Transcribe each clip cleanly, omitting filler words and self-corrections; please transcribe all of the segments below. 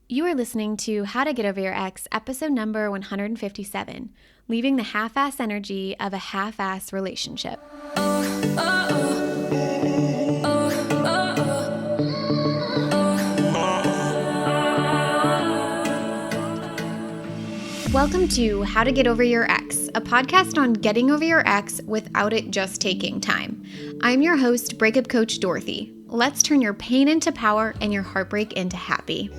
You are listening to How to Get Over Your Ex, episode number 157, Leaving the Half-Ass Energy of a Half-Ass Relationship. Welcome to How to Get Over Your Ex, a podcast on getting over your ex without it just taking time. I'm your host, breakup coach Dorothy. Let's turn your pain into power and your heartbreak into happy.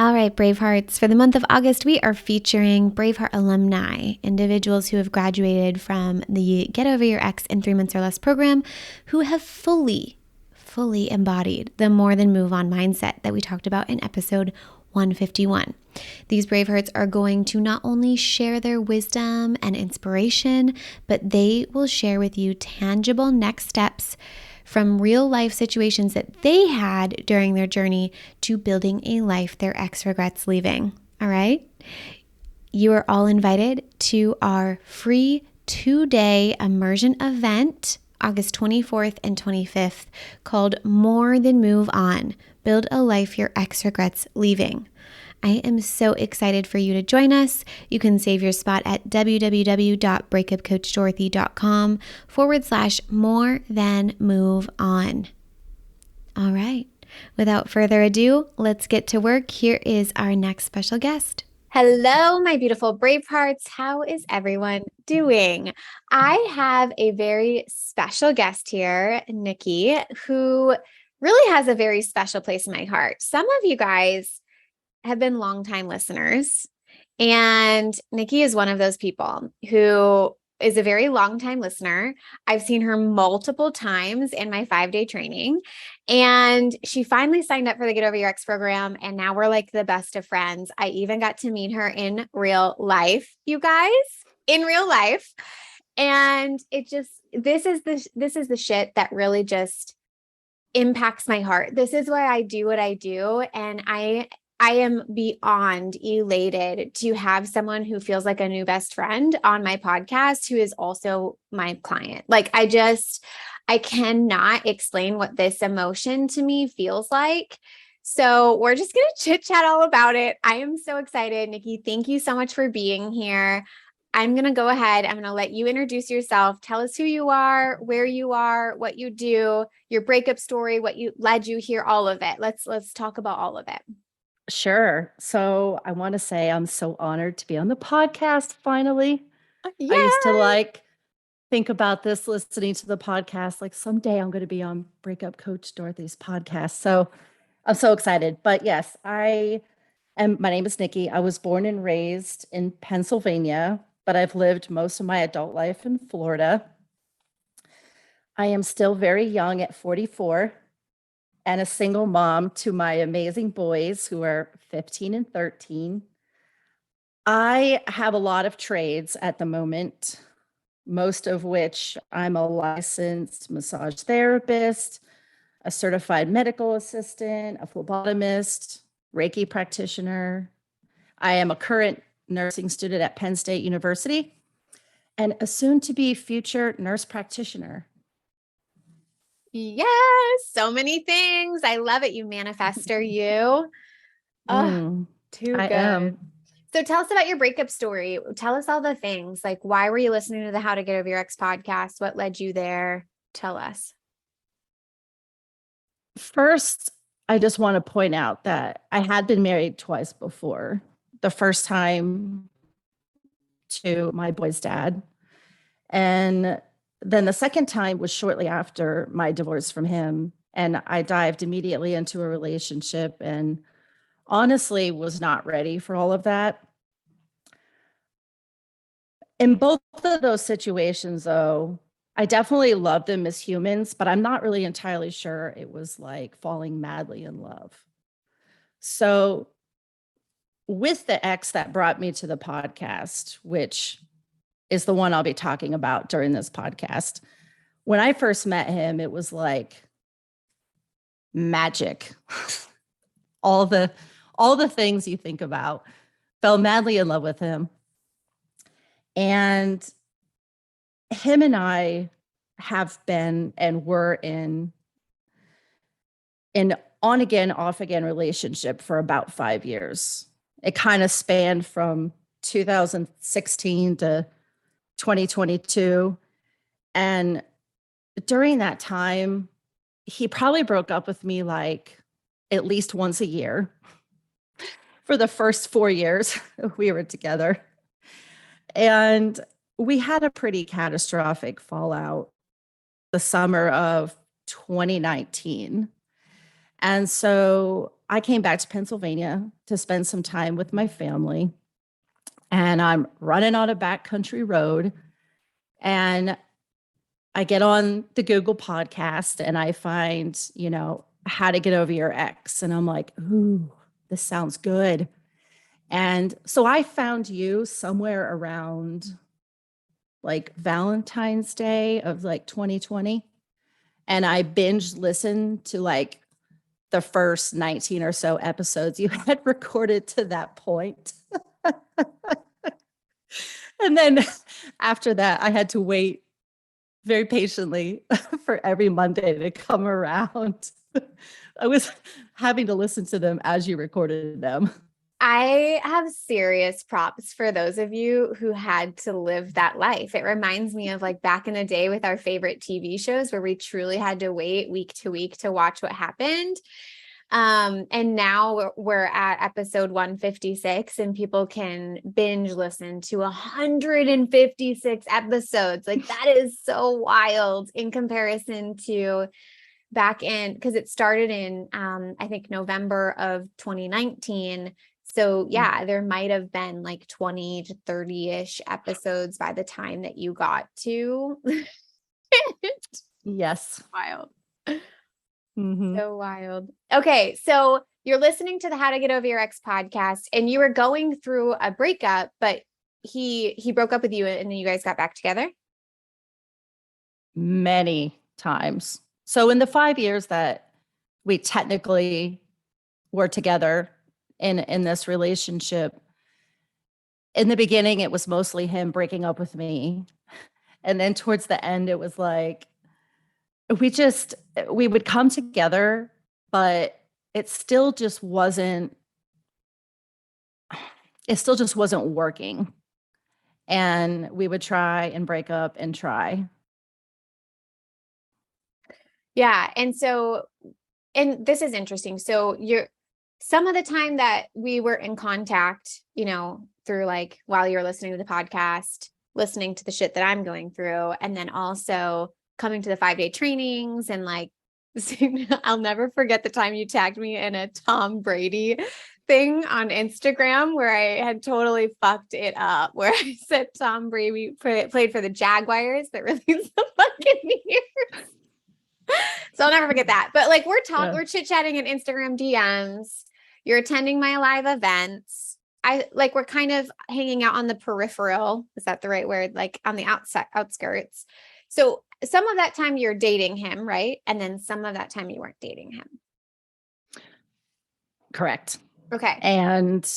All right, Bravehearts, for the month of August, we are featuring Braveheart alumni, individuals who have graduated from the Get Over Your Ex in 3 Months or Less program, who have fully embodied the more than move on mindset that we talked about in episode 151. These Bravehearts are going to not only share their wisdom and inspiration, but they will share with you tangible next steps from real life situations that they had during their journey to building a life their ex regrets leaving. All right? You are all invited to our free 2-day immersion event, August 24th and 25th, called More Than Move On, Build a Life Your Ex Regrets Leaving. I am so excited for you to join us. You can save your spot at www.breakupcoachdorothy.com/more than move on. All right. Without further ado, let's get to work. Here is our next special guest. Hello, my beautiful Bravehearts. How is everyone doing? I have a very special guest here, Nikki, who really has a very special place in my heart. Some of you guys have been longtime listeners, and Nikki is one of those people who is a very longtime listener. I've seen her multiple times in my 5-day training, and she finally signed up for the Get Over Your Ex program, and now we're like the best of friends. I even got to meet her in real life, you guys, in real life. And it just, this is the shit that really just impacts my heart. This is why I do what I do. And I am beyond elated to have someone who feels like a new best friend on my podcast, who is also my client. Like, I cannot explain what this emotion to me feels like. So we're just going to chit chat all about it. I am so excited. Nikki, thank you so much for being here. I'm going to go ahead. I'm going to let you introduce yourself. Tell us who you are, where you are, what you do, your breakup story, what led you here, all of it. Let's talk about all of it. Sure. So I want to say I'm so honored to be on the podcast finally. Yeah. I used to think about this listening to the podcast, like someday I'm going to be on Breakup Coach Dorothy's podcast. So I'm so excited. But yes, my name is Nikki. I was born and raised in Pennsylvania, but I've lived most of my adult life in Florida. I am still very young at 44. And a single mom to my amazing boys who are 15 and 13. I have a lot of trades at the moment, most of which I'm a licensed massage therapist, a certified medical assistant, a phlebotomist, Reiki practitioner. I am a current nursing student at Penn State University and a soon-to-be future nurse practitioner. Yes, so many things. I love it. You manifester, you. Oh, too I good. am. So tell us about your breakup story. Tell us all the things. Like, why were you listening to the How to Get Over Your Ex podcast? What led you there? Tell us. First, I just want to point out that I had been married twice before. The first time to my boy's dad. And then the second time was shortly after my divorce from him. And I dived immediately into a relationship and honestly was not ready for all of that. In both of those situations, though, I definitely loved them as humans, but I'm not really entirely sure it was like falling madly in love. So with the ex that brought me to the podcast, which is the one I'll be talking about during this podcast, when I first met him, it was like magic. all the things you think about. Fell madly in love with him. And him and I have been and were in an on again, off again relationship for about 5 years. It kind of spanned from 2016 to 2022. And during that time, he probably broke up with me like at least once a year for the first 4 years we were together. And we had a pretty catastrophic fallout the summer of 2019. And so I came back to Pennsylvania to spend some time with my family. And I'm running on a backcountry road. And I get on the Google podcast and I find, how to get over your ex. And I'm like, ooh, this sounds good. And so I found you somewhere around like Valentine's Day of like 2020. And I binge listened to like the first 19 or so episodes you had recorded to that point. And then after that, I had to wait very patiently for every Monday to come around. I was having to listen to them as you recorded them. I have serious props for those of you who had to live that life. It reminds me of like back in the day with our favorite TV shows where we truly had to wait week to week to watch what happened. And now we're at episode 156 and people can binge listen to 156 episodes. Like that is so wild in comparison to back in, because it started in, I think November of 2019. So yeah, there might have been like 20 to 30-ish episodes by the time that you got to. Yes. Wild. Mm-hmm. So wild. Okay. So you're listening to the How to Get Over Your Ex podcast and you were going through a breakup, but he broke up with you and then you guys got back together? Many times. So in the 5 years that we technically were together in this relationship, in the beginning, it was mostly him breaking up with me. And then towards the end, it was like, we would come together, but it still just wasn't working. And we would try and break up and try. Yeah. And this is interesting. So some of the time that we were in contact, through like while you're listening to the podcast, listening to the shit that I'm going through, and then also coming to the 5-day trainings and like, I'll never forget the time you tagged me in a Tom Brady thing on Instagram where I had totally fucked it up, where I said Tom Brady played for the Jaguars that released the Buccaneers. So I'll never forget that. But like we're chit-chatting in Instagram DMs. You're attending my live events. We're kind of hanging out on the peripheral. Is that the right word? Like on the outskirts. So some of that time you're dating him, right? And then some of that time you weren't dating him. Correct. Okay. And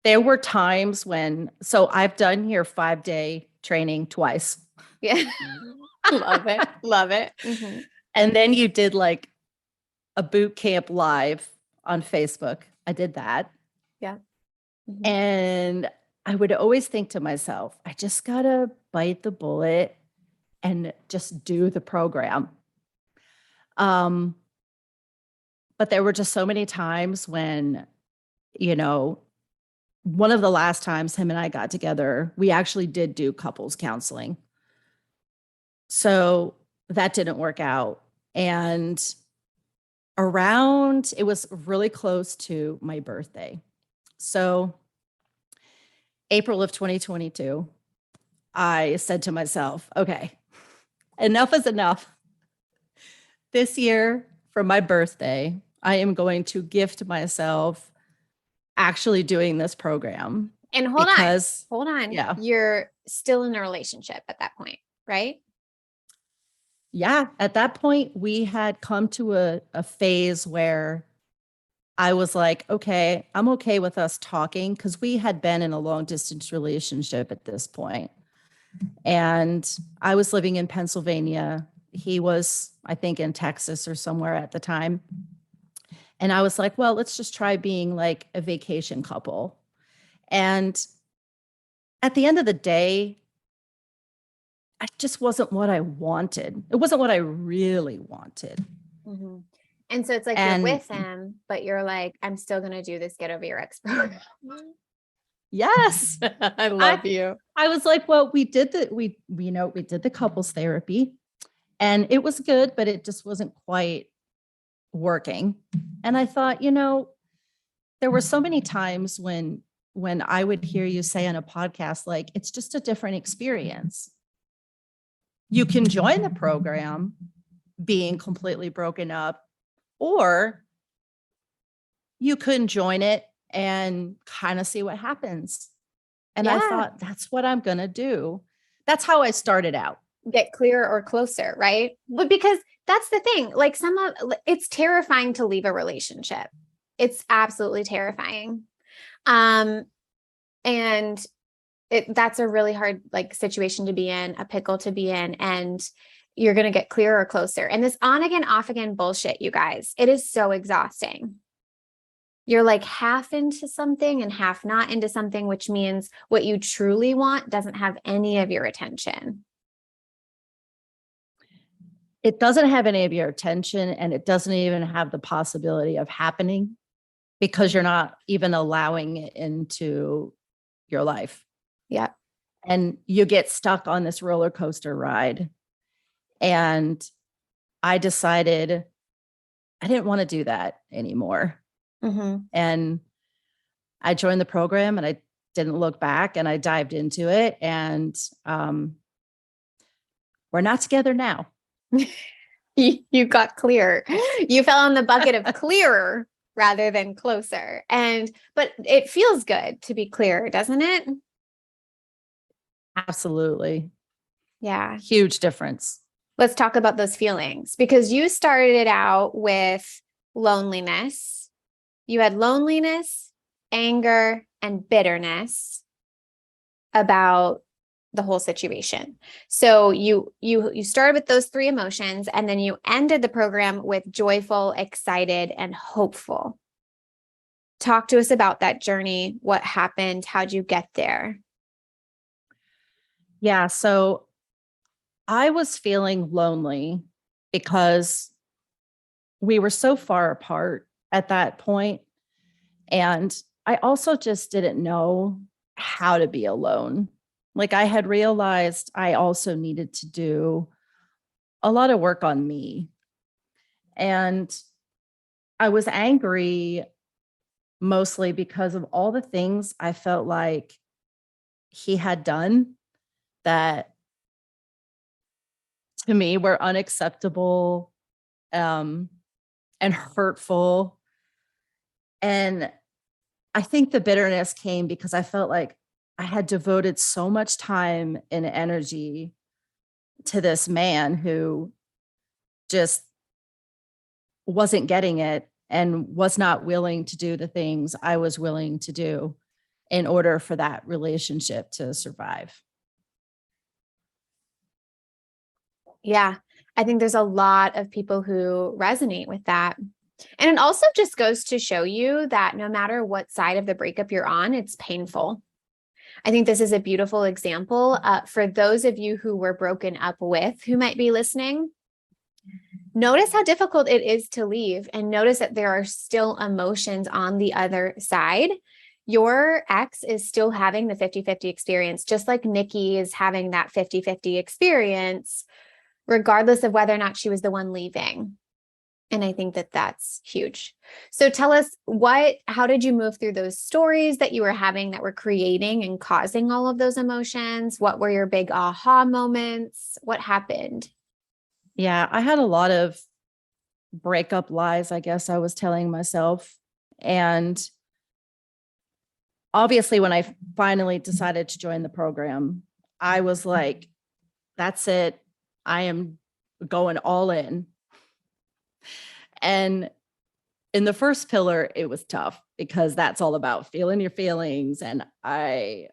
there were times so I've done your 5-day training twice. Yeah. Love it. Love it. Mm-hmm. And then you did like a boot camp live on Facebook. I did that. Yeah. Mm-hmm. And I would always think to myself, I just got to bite the bullet and just do the program. But there were just so many times when, one of the last times him and I got together, we actually did do couples counseling. So that didn't work out. And it was really close to my birthday. So April of 2022, I said to myself, okay, enough is enough. This year for my birthday, I am going to gift myself actually doing this program. And hold on. Yeah. You're still in a relationship at that point, right? Yeah. At that point, we had come to a phase where I was like, okay, I'm okay with us talking, because we had been in a long distance relationship at this point. And I was living in Pennsylvania. He was, I think, in Texas or somewhere at the time. And I was like, well, let's just try being like a vacation couple. And at the end of the day, it just wasn't what I wanted. It wasn't what I really wanted. Mm-hmm. And so it's like you're with him, but you're like, I'm still going to do this get over your ex program. Yes. I love you. I was like, well, we did the couples therapy and it was good, but it just wasn't quite working. And I thought, there were so many times when I would hear you say on a podcast, like, it's just a different experience. You can join the program being completely broken up, or you can join it and kind of see what happens. And I thought, that's what I'm going to do. That's how I started out. Get clearer or closer, right? But because that's the thing, like it's terrifying to leave a relationship. It's absolutely terrifying. And that's a really hard like situation to be in, a pickle to be in, and you're going to get clearer or closer. And this on again, off again bullshit, you guys, it is so exhausting. You're like half into something and half not into something, which means what you truly want doesn't have any of your attention. It doesn't have any of your attention, and it doesn't even have the possibility of happening because you're not even allowing it into your life. Yeah. And you get stuck on this roller coaster ride. And I decided I didn't want to do that anymore. Mm-hmm. And I joined the program and I didn't look back, and I dived into it, and we're not together now. You got clear. You fell in the bucket of clearer rather than closer. But it feels good to be clear, doesn't it? Absolutely. Yeah. Huge difference. Let's talk about those feelings, because you started out with loneliness. You had loneliness, anger, and bitterness about the whole situation. So you started with those three emotions, and then you ended the program with joyful, excited, and hopeful. Talk to us about that journey. What happened? How'd you get there? Yeah. So I was feeling lonely because we were so far apart at that point. And I also just didn't know how to be alone. Like, I had realized I also needed to do a lot of work on me. And I was angry mostly because of all the things I felt like he had done that to me were unacceptable, and hurtful. And I think the bitterness came because I felt like I had devoted so much time and energy to this man who just wasn't getting it and was not willing to do the things I was willing to do in order for that relationship to survive. Yeah, I think there's a lot of people who resonate with that. And it also just goes to show you that no matter what side of the breakup you're on, it's painful. I think this is a beautiful example for those of you who were broken up with, who might be listening. Notice how difficult it is to leave, and notice that there are still emotions on the other side. Your ex is still having the 50-50 experience, just like Nikki is having that 50-50 experience, regardless of whether or not she was the one leaving. And I think that that's huge. So tell us how did you move through those stories that you were having that were creating and causing all of those emotions? What were your big aha moments? What happened? Yeah, I had a lot of breakup lies, I guess I was telling myself. And obviously, when I finally decided to join the program, I was like, that's it. I am going all in. And in the first pillar, it was tough because that's all about feeling your feelings. And I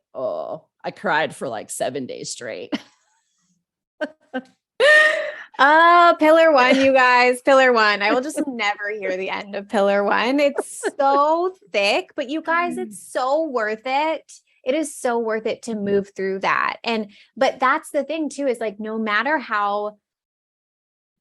cried for like 7 days straight. Pillar one, you guys, pillar one. I will just never hear the end of pillar one. It's so thick, but you guys, it's so worth it. It is so worth it to move through that. But that's the thing too, is like, no matter how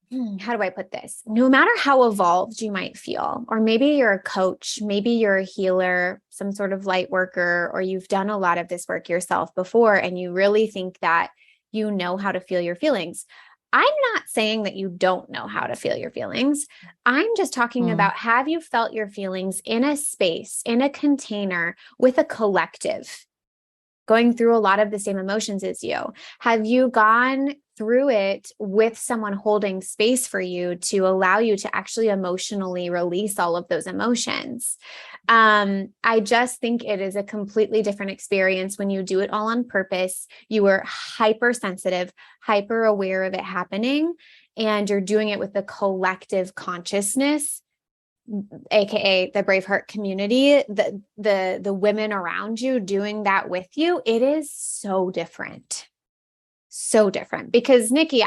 do I put this? No matter how evolved you might feel, or maybe you're a coach, maybe you're a healer, some sort of light worker, or you've done a lot of this work yourself before, and you really think that you know how to feel your feelings. I'm not saying that you don't know how to feel your feelings. I'm just talking about, have you felt your feelings in a space, in a container with a collective, going through a lot of the same emotions as you? Have you gone through it with someone holding space for you to allow you to actually emotionally release all of those emotions? I just think it is a completely different experience when you do it all on purpose. You are hypersensitive, hyper aware of it happening, and you're doing it with a collective consciousness, aka the Braveheart community, the women around you doing that with you. It is so different. So different. Because Nikki,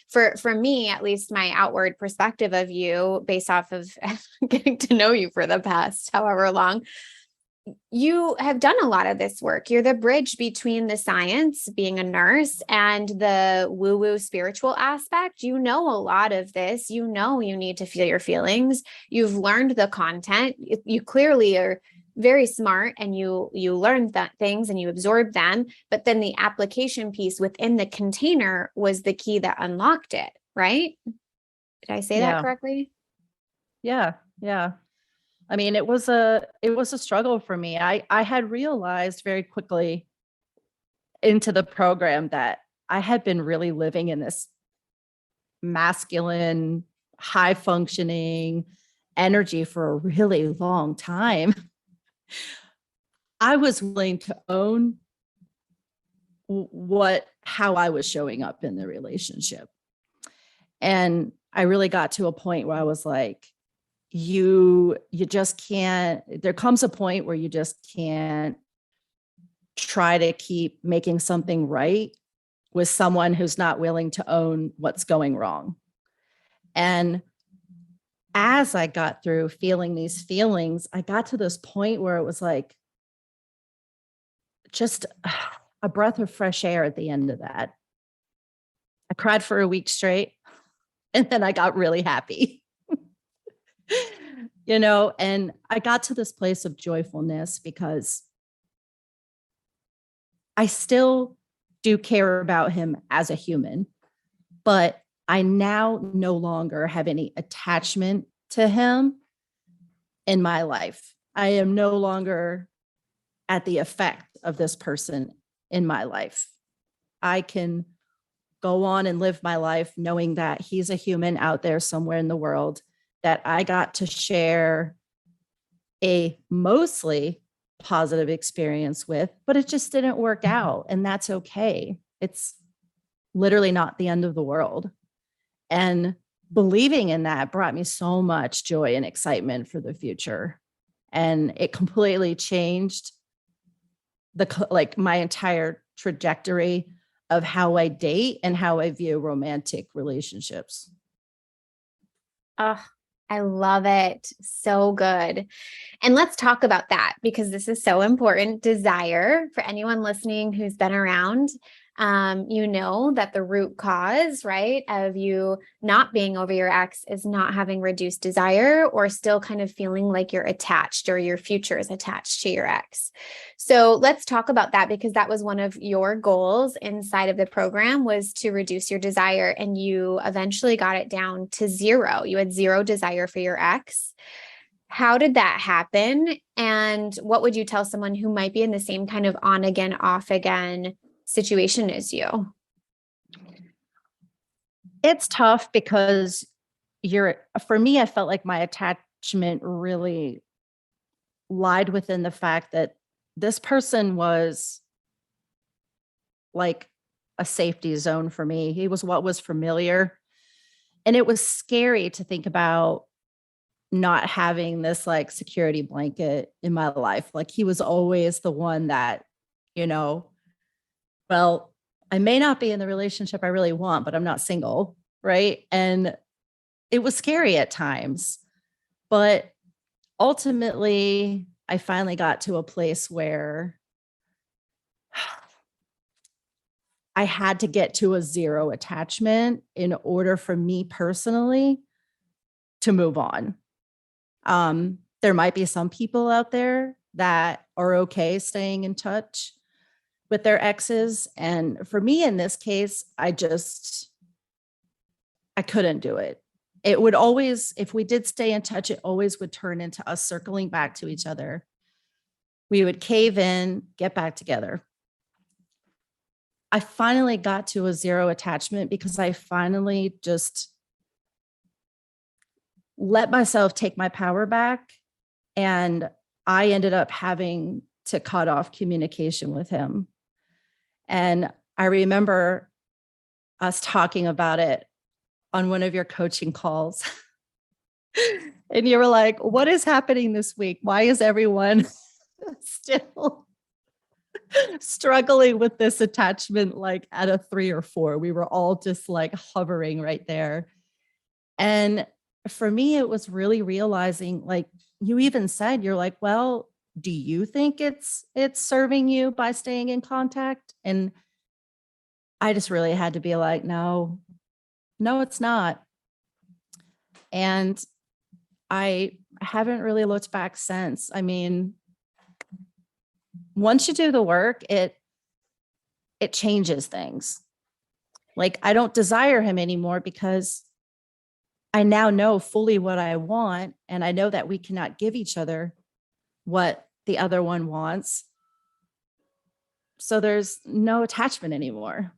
for me, at least, my outward perspective of you based off of getting to know you for the past however long, you have done a lot of this work. You're the bridge between the science, being a nurse, and the woo-woo spiritual aspect. You know a lot of this. You know you need to feel your feelings. You've learned the content. You clearly are very smart, and you learned that things and you absorbed them. But then the application piece within the container was the key that unlocked it, right? Did I say that correctly? Yeah. Yeah. I mean, it was a struggle for me. I had realized very quickly into the program that I had been really living in this masculine, high functioning energy for a really long time. I was willing to own how I was showing up in the relationship. And I really got to a point where I was like, you just can't, there comes a point where you just can't try to keep making something right with someone who's not willing to own what's going wrong. And as I got through feeling these feelings, I got to this point where it was like just a breath of fresh air at the end of that. I cried for a week straight, and then I got really happy. And I got to this place of joyfulness because I still do care about him as a human, but I now no longer have any attachment to him in my life. I am no longer at the effect of this person in my life. I can go on and live my life knowing that he's a human out there somewhere in the world, that I got to share a mostly positive experience with, but it just didn't work out. And that's okay. It's literally not the end of the world. And believing in that brought me so much joy and excitement for the future. And it completely changed my entire trajectory of how I date and how I view romantic relationships. Oh, I love it. So good. And let's talk about that, because this is so important. Desire, for anyone listening who's been around, you know that the root cause, right, of you not being over your ex is not having reduced desire, or still kind of feeling like you're attached, or your future is attached to your ex. So let's talk about that, because that was one of your goals inside of the program, was to reduce your desire, and you eventually got it down to zero. You had zero desire for your ex. How did that happen? And what would you tell someone who might be in the same kind of on again, off again situation as you? It's tough because for me, I felt like my attachment really lied within the fact that this person was like a safety zone for me. He was what was familiar. And it was scary to think about not having this like security blanket in my life. Like, he was always the one that, well, I may not be in the relationship I really want, but I'm not single. right? And it was scary at times, but ultimately I finally got to a place where I had to get to a zero attachment in order for me personally to move on. There might be some people out there that are okay staying in touch with their exes. And for me, in this case, I couldn't do it. It would always, if we did stay in touch, it always would turn into us circling back to each other. We would cave in, get back together. I finally got to a zero attachment because I finally just let myself take my power back. And I ended up having to cut off communication with him. And I remember us talking about it on one of your coaching calls. And you were like, what is happening this week? Why is everyone still struggling with this attachment like at a 3 or 4? We were all just like hovering right there. And for me, it was really realizing, like you even said, you're like, well, do you think it's serving you by staying in contact? And I just really had to be like, no, it's not. And I haven't really looked back since. I mean, once you do the work, it changes things. Like I don't desire him anymore because I now know fully what I want. And I know that we cannot give each other what the other one wants. So there's no attachment anymore.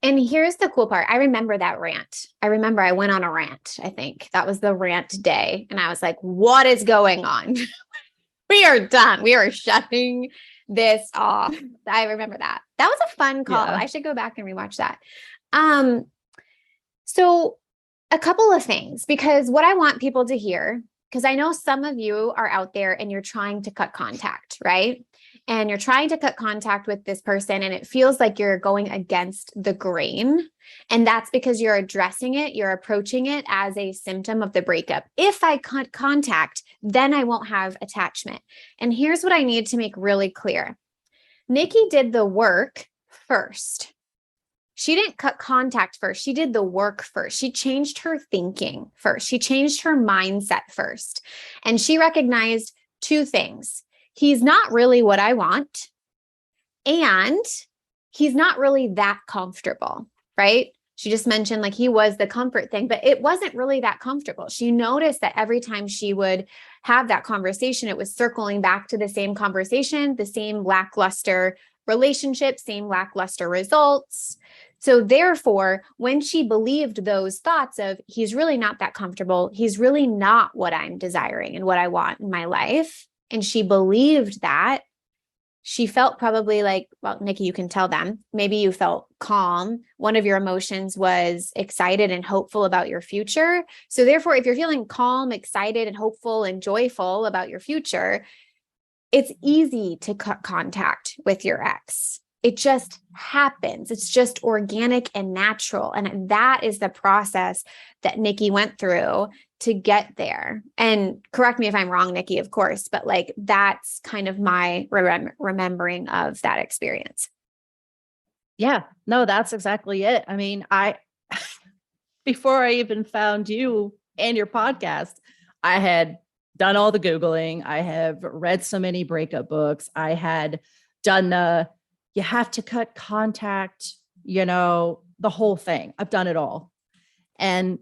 And here's the cool part. I remember that rant. I remember I went on a rant. I think that was the rant day. And I was like, what is going on? We are done. We are shutting this off. I remember that. That was a fun call. Yeah. I should go back and rewatch that. So a couple of things, because what I want people to hear, because I know some of you are out there and you're trying to cut contact, right? And you're trying to cut contact with this person and it feels like you're going against the grain. And that's because you're addressing it, you're approaching it as a symptom of the breakup. If I cut contact, then I won't have attachment. And here's what I need to make really clear. Nikki did the work first. She didn't cut contact first. She did the work first. She changed her thinking first. She changed her mindset first. And she recognized 2 things. He's not really what I want. And he's not really that comfortable, right? She just mentioned like he was the comfort thing, but it wasn't really that comfortable. She noticed that every time she would have that conversation, it was circling back to the same conversation, the same lackluster relationship, same lackluster results. So therefore, when she believed those thoughts of he's really not that comfortable, he's really not what I'm desiring and what I want in my life, and she believed that, she felt probably like, well, Nikki, you can tell them, maybe you felt calm. One of your emotions was excited and hopeful about your future. So therefore, if you're feeling calm, excited, and hopeful and joyful about your future, it's easy to cut contact with your ex. It just happens. It's just organic and natural. And that is the process that Nikki went through to get there. And correct me if I'm wrong, Nikki, of course, but like that's kind of my remembering of that experience. Yeah, no, that's exactly it. I mean, before I even found you and your podcast, I had done all the Googling. I have read so many breakup books. I had done you have to cut contact, the whole thing. I've done it all. And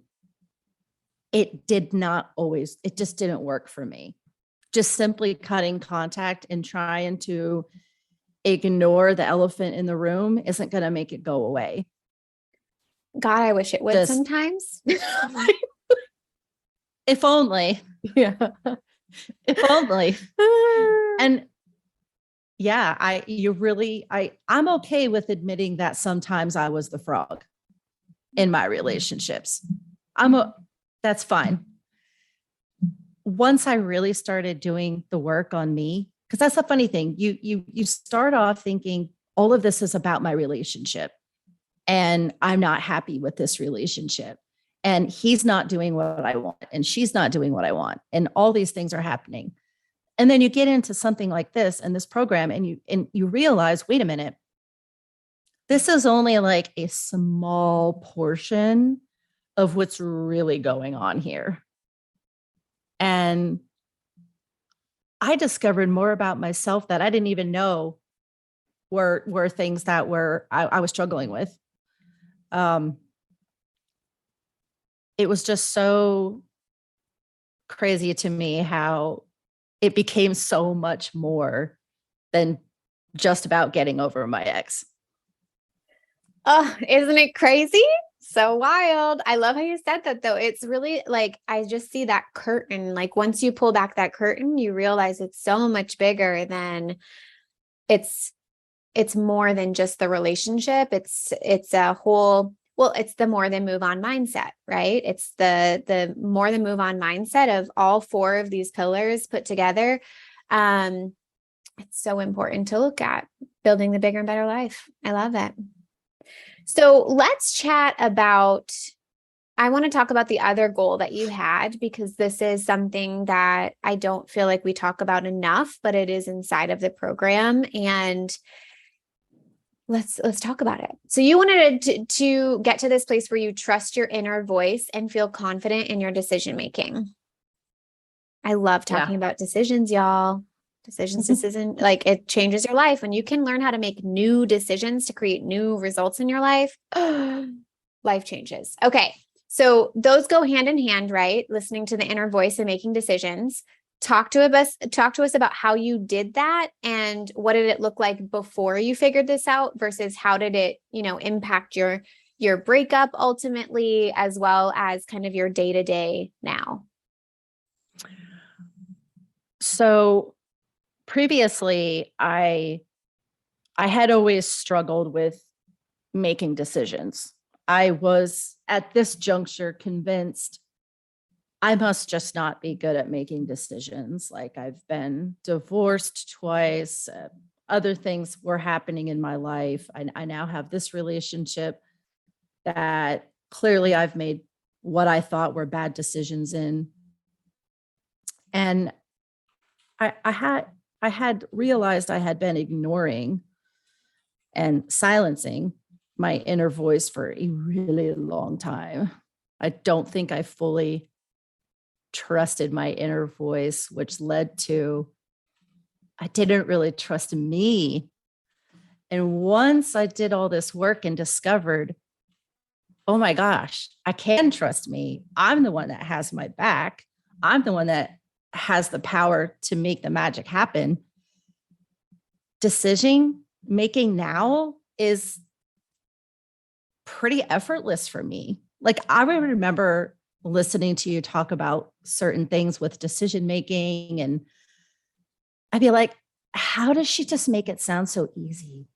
it just didn't work for me. Just simply cutting contact and trying to ignore the elephant in the room isn't going to make it go away. God, I wish it would sometimes. If only. Yeah. If only. And yeah, I'm okay with admitting that sometimes I was the frog in my relationships. That's fine. Once I really started doing the work on me, because that's the funny thing, you start off thinking all of this is about my relationship. and I'm not happy with this relationship. And he's not doing what I want, and she's not doing what I want. And all these things are happening. And then you get into something like this and this program, and you realize, wait a minute, this is only like a small portion of what's really going on here. And I discovered more about myself that I didn't even know were things that I was struggling with. It was just so crazy to me how it became so much more than just about getting over my ex. Oh, isn't it crazy? So wild. I love how you said that though. It's really like, I just see that curtain. Like once you pull back that curtain, you realize it's so much bigger than it's more than just the relationship. It's a whole, well, it's the more than move on mindset, right? It's the more than move on mindset of all four of these pillars put together. It's so important to look at building the bigger and better life. I love it. So let's chat about, I want to talk about the other goal that you had, because this is something that I don't feel like we talk about enough, but it is inside of the program. And let's talk about it. So you wanted to get to this place where you trust your inner voice and feel confident in your decision making. I love talking about decisions, y'all. Decision, like it changes your life when you can learn how to make new decisions to create new results in your life. Life changes. Okay. So those go hand in hand, right? Listening to the inner voice and making decisions. Talk to us about how you did that and what did it look like before you figured this out versus how did it, impact your breakup ultimately, as well as kind of your day-to-day now. So previously, I had always struggled with making decisions. I was at this juncture convinced I must just not be good at making decisions. Like I've been divorced twice. Other things were happening in my life. I now have this relationship that clearly I've made what I thought were bad decisions in. And I had realized I had been ignoring and silencing my inner voice for a really long time. I don't think I fully trusted my inner voice, which led to I didn't really trust me. And once I did all this work and discovered, oh my gosh, I can trust me. I'm the one that has my back. I'm the one that has the power to make the magic happen. Decision making now is pretty effortless for me. Like I remember listening to you talk about certain things with decision making, and I'd be like, how does she just make it sound so easy?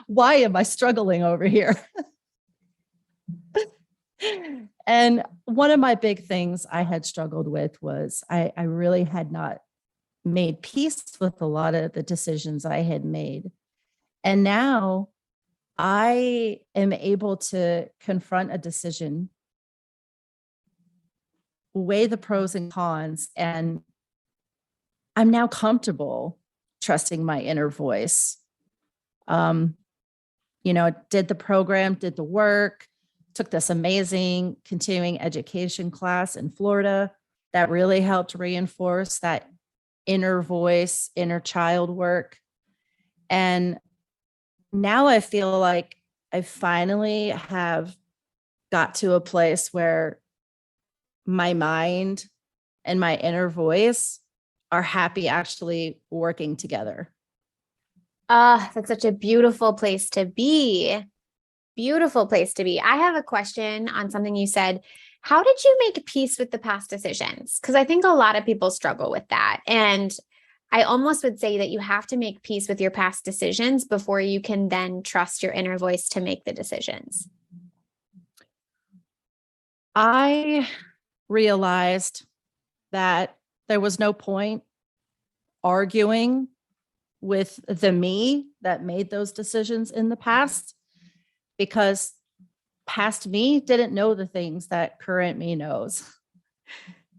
Why am I struggling over here? And one of my big things I had struggled with was I really had not made peace with a lot of the decisions I had made. And now I am able to confront a decision, weigh the pros and cons, and I'm now comfortable trusting my inner voice. Did the program, did the work, took this amazing continuing education class in Florida that really helped reinforce that inner voice, inner child work. And now I feel like I finally have got to a place where my mind and my inner voice are happy actually working together. That's such a beautiful place to be. Beautiful place to be. I have a question on something you said. How did you make peace with the past decisions? Because I think a lot of people struggle with that. And I almost would say that you have to make peace with your past decisions before you can then trust your inner voice to make the decisions. I realized that there was no point arguing with the me that made those decisions in the past, because past me didn't know the things that current me knows.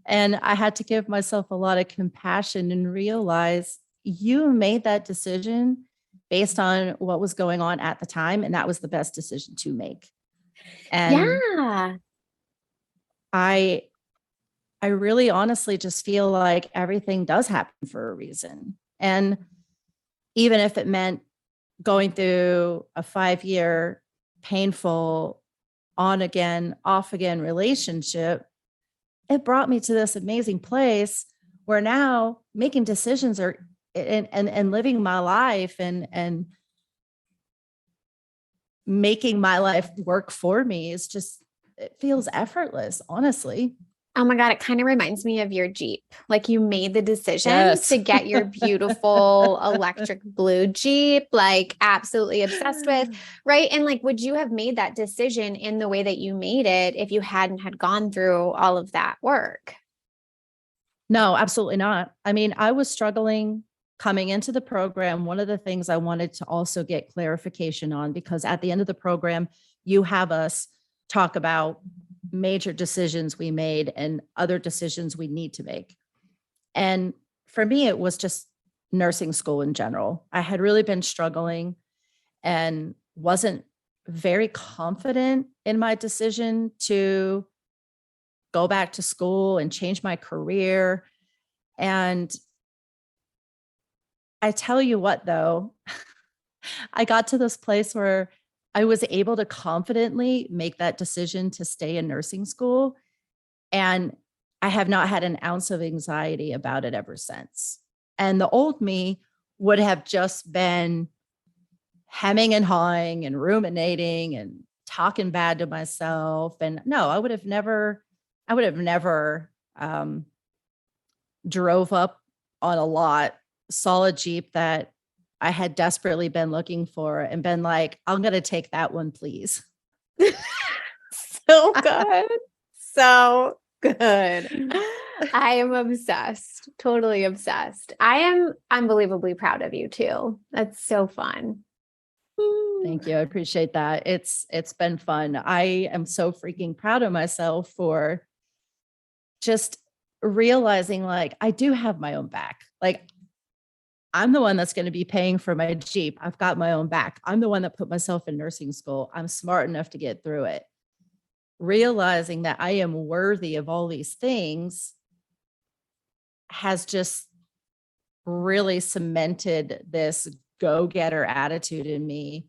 And I had to give myself a lot of compassion and realize you made that decision based on what was going on at the time. And that was the best decision to make. And yeah. I really honestly just feel like everything does happen for a reason. And even if it meant going through a 5-year painful on again, off again relationship, it brought me to this amazing place where now making decisions are and living my life and making my life work for me is just, it feels effortless, honestly. Oh my God, it kind of reminds me of your Jeep. Like you made the decision Yes. to get your beautiful electric blue Jeep, like absolutely obsessed with, right? And like, would you have made that decision in the way that you made it if you hadn't had gone through all of that work? No, absolutely not. I mean, I was struggling coming into the program. One of the things I wanted to also get clarification on, because at the end of the program, you have us talk about major decisions we made and other decisions we need to make. And for me, it was just nursing school in general. I had really been struggling and wasn't very confident in my decision to go back to school and change my career. And I tell you what, though, I got to this place where I was able to confidently make that decision to stay in nursing school. And I have not had an ounce of anxiety about it ever since. And the old me would have just been hemming and hawing and ruminating and talking bad to myself. And no, I would have never drove up on a lot, saw a Jeep that I had desperately been looking for and been like, I'm going to take that one, please. So good. So good. I am obsessed, totally obsessed. I am unbelievably proud of you too. That's so fun. Thank you. I appreciate that. It's been fun. I am so freaking proud of myself for just realizing like I do have my own back. Like I'm the one that's going to be paying for my Jeep. I've got my own back. I'm the one that put myself in nursing school. I'm smart enough to get through it. Realizing that I am worthy of all these things has just really cemented this go-getter attitude in me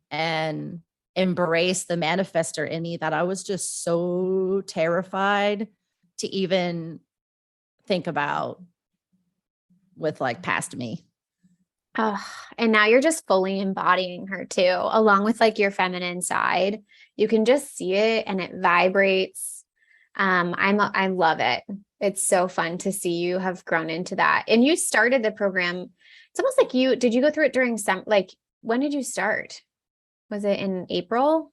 and embrace the manifester in me that I was just so terrified to even think about with like past me. Oh, and now you're just fully embodying her too, along with like your feminine side. You can just see it and it vibrates. I love it. It's so fun to see you have grown into that. And you started the program. It's almost like did you go through it during like when did you start? Was it in April?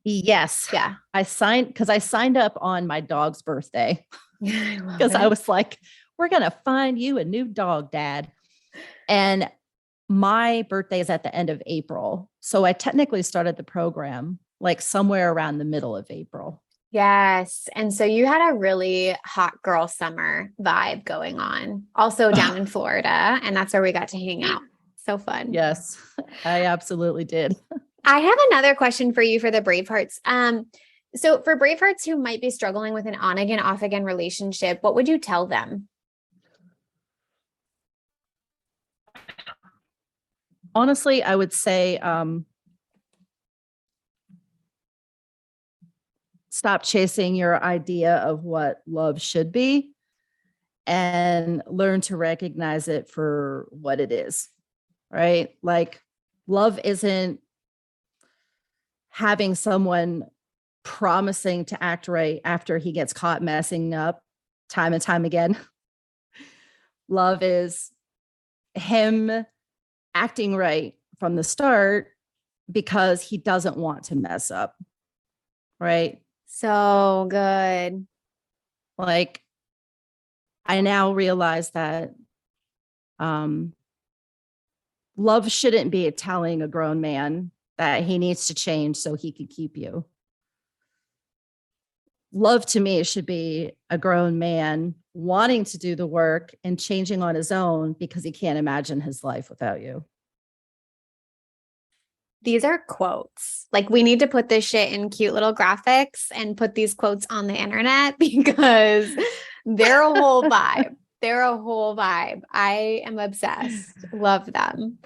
Yes. Yeah. I signed up on my dog's birthday because I was like, we're going to find you a new dog, Dad. And my birthday is at the end of April. So I technically started the program like somewhere around the middle of April. Yes. And so you had a really hot girl summer vibe going on, also down in Florida. And that's where we got to hang out. So fun. Yes, I absolutely did. I have another question for you for the Bravehearts. So for Bravehearts who might be struggling with an on again, off again relationship, what would you tell them? Honestly, I would say stop chasing your idea of what love should be and learn to recognize it for what it is, right? Like love isn't having someone promising to act right after he gets caught messing up time and time again. Love is him acting right from the start because he doesn't want to mess up. Right. So good. Like I now realize that love shouldn't be telling a grown man that he needs to change so he can keep you. Love to me should be a grown man wanting to do the work and changing on his own because he can't imagine his life without you. These are quotes. Like, we need to put this shit in cute little graphics and put these quotes on the internet because they're a whole vibe. They're a whole vibe. I am obsessed. Love them.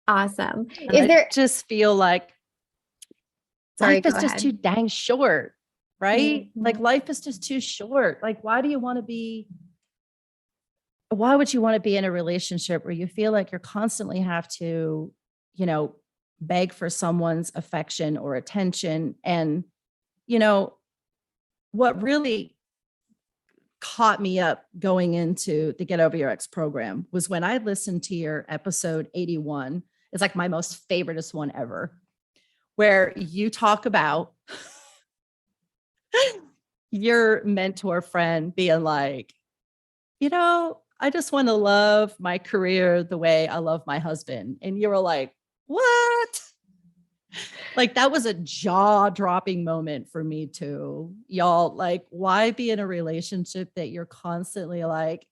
Awesome. I just feel like life is just too dang short, right? Mm-hmm. Like, life is just too short. Like, why would you want to be in a relationship where you feel like you're constantly have to, beg for someone's affection or attention? And, what really caught me up going into the Get Over Your Ex program was when I listened to your episode 81. It's like my most favoriteest one ever, where you talk about your mentor friend being like, I just want to love my career the way I love my husband. And you were like, what? Like, that was a jaw-dropping moment for me too. Y'all, like, why be in a relationship that you're constantly like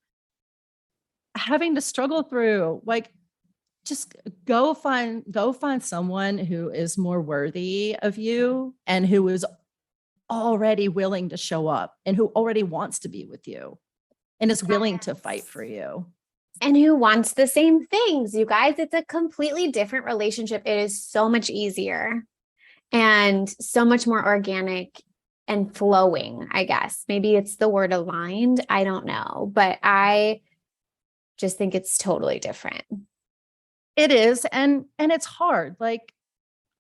having to struggle through? Like, just go find someone who is more worthy of you and who is already willing to show up and who already wants to be with you and is willing to fight for you. And who wants the same things, you guys. It's a completely different relationship. It is so much easier and so much more organic and flowing, I guess. Maybe it's the word aligned. I don't know. But I just think it's totally different. It is. And it's hard. Like,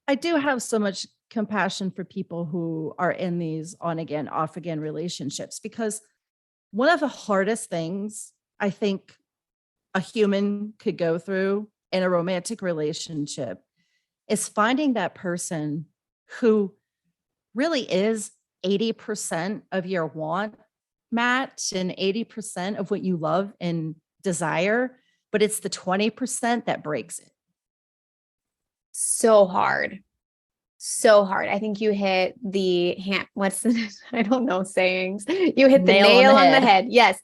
I do have so much compassion for people who are in these on again, off again relationships, because one of the hardest things I think a human could go through in a romantic relationship is finding that person who really is 80% of your want match and 80% of what you love and desire, but it's the 20% that breaks it. So hard. So hard. I think you hit the I don't know sayings. You hit the nail on the head. Yes.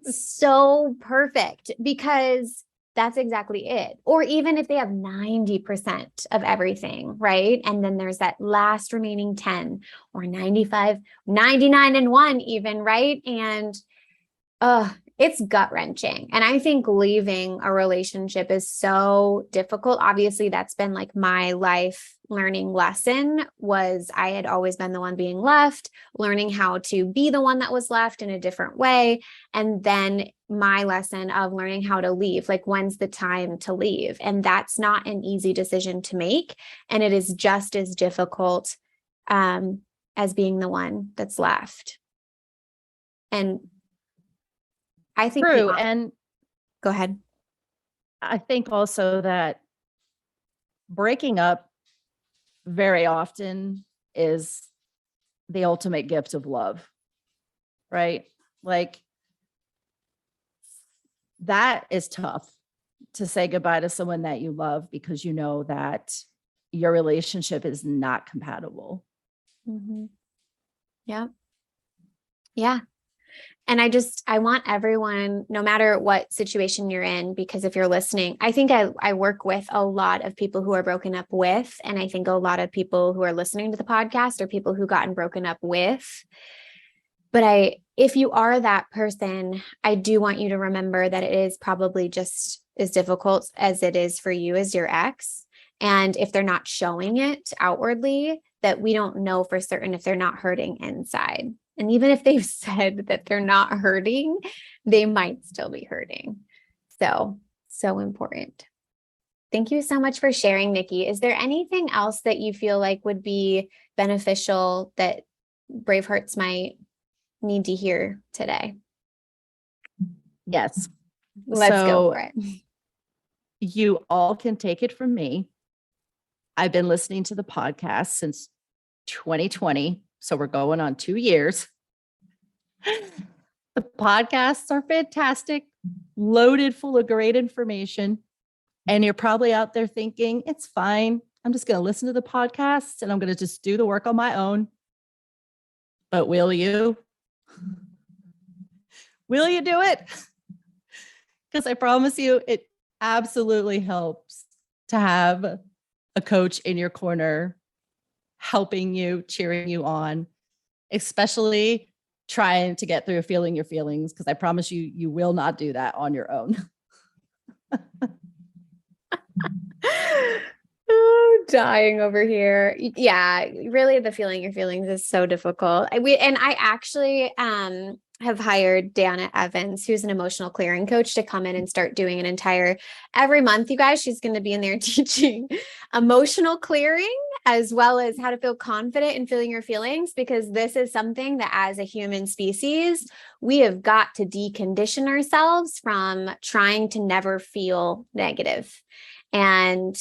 So perfect, because that's exactly it. Or even if they have 90% of everything, right? And then there's that last remaining 10 or 95, 99 and 1 even, right? And it's gut-wrenching. And I think leaving a relationship is so difficult. Obviously, that's been like my life learning lesson. Was I had always been the one being left, learning how to be the one that was left in a different way. And then my lesson of learning how to leave, like, when's the time to leave? And that's not an easy decision to make. And it is just as difficult as being the one that's left. And I think true. And go ahead. I think also that breaking up very often is the ultimate gift of love, right? Like, that is tough to say goodbye to someone that you love because you know that your relationship is not compatible. Mm-hmm. Yeah. Yeah. And I want everyone, no matter what situation you're in, because if you're listening, I think I work with a lot of people who are broken up with, and I think a lot of people who are listening to the podcast are people who gotten broken up with. But if you are that person, I do want you to remember that it is probably just as difficult as it is for you as your ex. And if they're not showing it outwardly, that we don't know for certain if they're not hurting inside. And even if they've said that they're not hurting, they might still be hurting. So important. Thank you so much for sharing, Nikki. Is there anything else that you feel like would be beneficial that Bravehearts might need to hear today? Yes. Let's go for it. You all can take it from me. I've been listening to the podcast since 2020. So we're going on 2 years. The podcasts are fantastic, loaded full of great information. And you're probably out there thinking, it's fine. I'm just going to listen to the podcast and I'm going to just do the work on my own. But will you? Will you do it? Because I promise you, it absolutely helps to have a coach in your corner helping you, cheering you on, especially trying to get through feeling your feelings, because I promise you, you will not do that on your own. Oh, dying over here. Yeah, really the feeling your feelings is so difficult. I actually have hired Dana Evans, who's an emotional clearing coach, to come in and start doing an entire every month. You guys, she's going to be in there teaching emotional clearing as well as how to feel confident in feeling your feelings, because this is something that as a human species, we have got to decondition ourselves from trying to never feel negative. And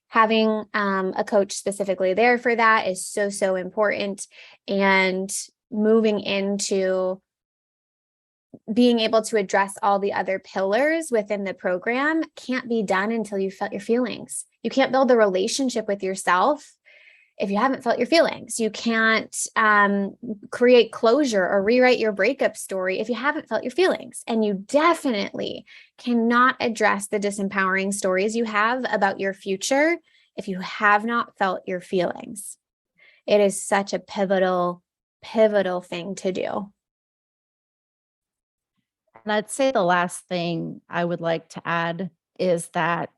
having a coach specifically there for that is so, so important. And moving into being able to address all the other pillars within the program can't be done until you felt your feelings. You can't build a relationship with yourself if you haven't felt your feelings. You can't create closure or rewrite your breakup story if you haven't felt your feelings. And you definitely cannot address the disempowering stories you have about your future if you have not felt your feelings. It is such a pivotal thing to do. And I'd say the last thing I would like to add is that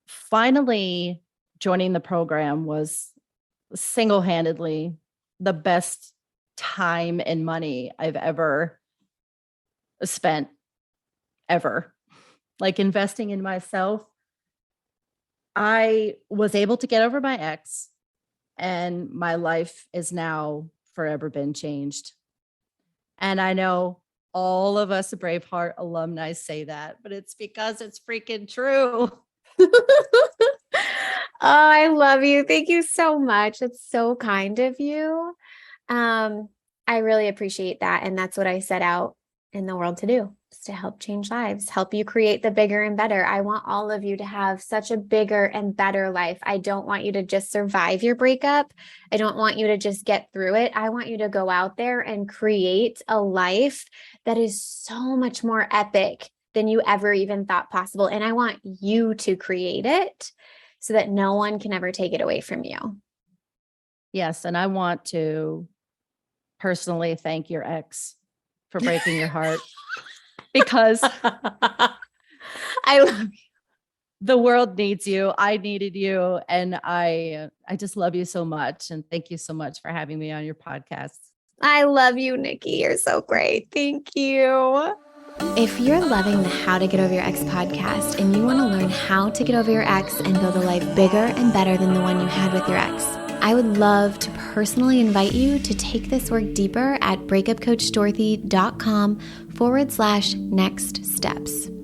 finally joining the program was single-handedly the best time and money I've ever spent, ever. Like investing in myself. I was able to get over my ex, and my life is now forever been changed. And I know all of us Braveheart alumni say that, but it's because it's freaking true. Oh, I love you. Thank you so much. It's so kind of you. I really appreciate that. And that's what I set out in the world to do, is to help change lives, help you create the bigger and better. I want all of you to have such a bigger and better life. I don't want you to just survive your breakup. I don't want you to just get through it. I want you to go out there and create a life that is so much more epic than you ever even thought possible. And I want you to create it so that no one can ever take it away from you. Yes. And I want to personally thank your ex for breaking your heart, because I love you. The world needs you. I needed you. And I just love you so much. And thank you so much for having me on your podcast. I love you, Nikki. You're so great. Thank you. If you're loving the How to Get Over Your Ex podcast and you want to learn how to get over your ex and build a life bigger and better than the one you had with your ex, I would love to personally invite you to take this work deeper at breakupcoachdorothy.com/next steps.